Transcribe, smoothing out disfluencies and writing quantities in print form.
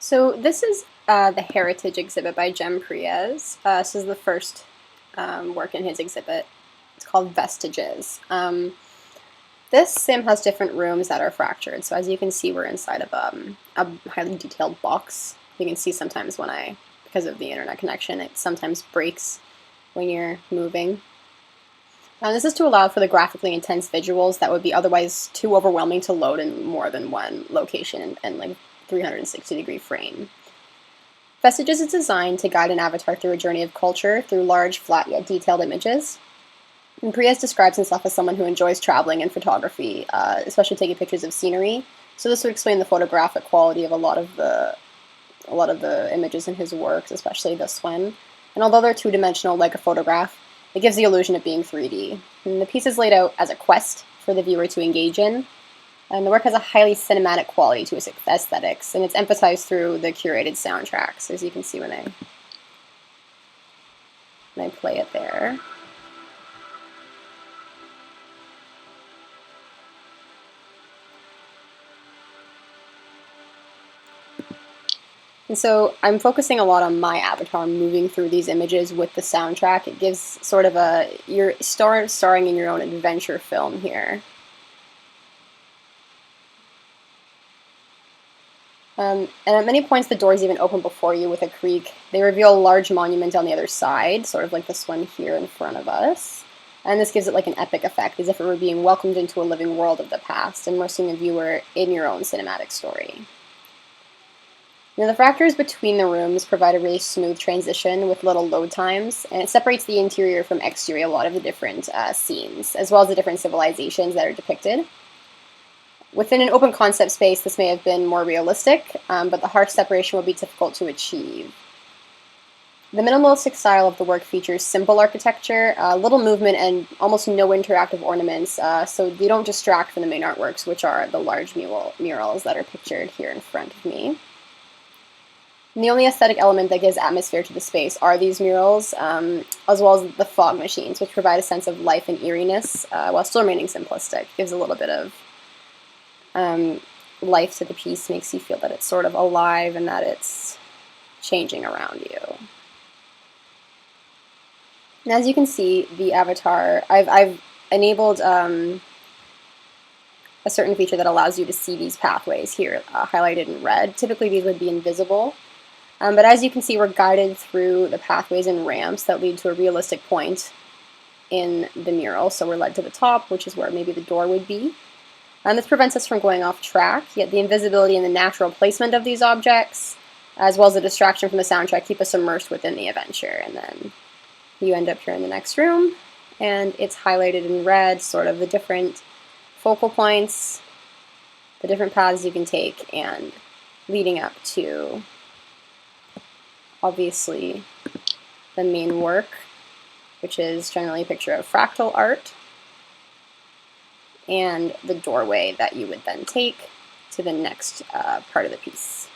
So this is the Heritage exhibit by Jem Priez. This is the first work in his exhibit. It's called Vestiges. This sim has different rooms that are fractured. So as you can see, we're inside of a highly detailed box. You can see sometimes because of the internet connection, it sometimes breaks when you're moving. This is to allow for the graphically intense visuals that would be otherwise too overwhelming to load in more than one location and like 360-degree frame. Vestiges is designed to guide an avatar through a journey of culture through large, flat yet detailed images. And Priez describes himself as someone who enjoys traveling and photography, especially taking pictures of scenery. So this would explain the photographic quality of a lot of the images in his works, especially this one. And although they're two-dimensional like a photograph, it gives the illusion of being 3D. And the piece is laid out as a quest for the viewer to engage in. And the work has a highly cinematic quality to its aesthetics, and it's emphasized through the curated soundtracks, as you can see when I play it there. And so I'm focusing a lot on my avatar moving through these images with the soundtrack. It gives sort of you're starring in your own adventure film here. And at many points the doors even open before you with a creak. They reveal a large monument on the other side, sort of like this one here in front of us. And this gives it like an epic effect, as if it were being welcomed into a living world of the past, immersing the viewer in your own cinematic story. Now, the fractures between the rooms provide a really smooth transition with little load times, and it separates the interior from exterior a lot of the different scenes, as well as the different civilizations that are depicted. Within an open concept space, this may have been more realistic, but the harsh separation will be difficult to achieve. The minimalistic style of the work features simple architecture, little movement, and almost no interactive ornaments, so they don't distract from the main artworks, which are the large murals that are pictured here in front of me. And the only aesthetic element that gives atmosphere to the space are these murals, as well as the fog machines, which provide a sense of life and eeriness, while still remaining simplistic. It gives a little bit of life to the piece, makes you feel that it's sort of alive and that it's changing around you. And as you can see, the avatar, I've enabled a certain feature that allows you to see these pathways here, highlighted in red. Typically these would be invisible, but as you can see, we're guided through the pathways and ramps that lead to a realistic point in the mural. So we're led to the top, which is where maybe the door would be. And this prevents us from going off track, yet the invisibility and the natural placement of these objects, as well as the distraction from the soundtrack, keep us immersed within the adventure. And then you end up here in the next room, and it's highlighted in red, sort of the different focal points, the different paths you can take, and leading up to, obviously, the main work, which is generally a picture of fractal art, and the doorway that you would then take to the next part of the piece.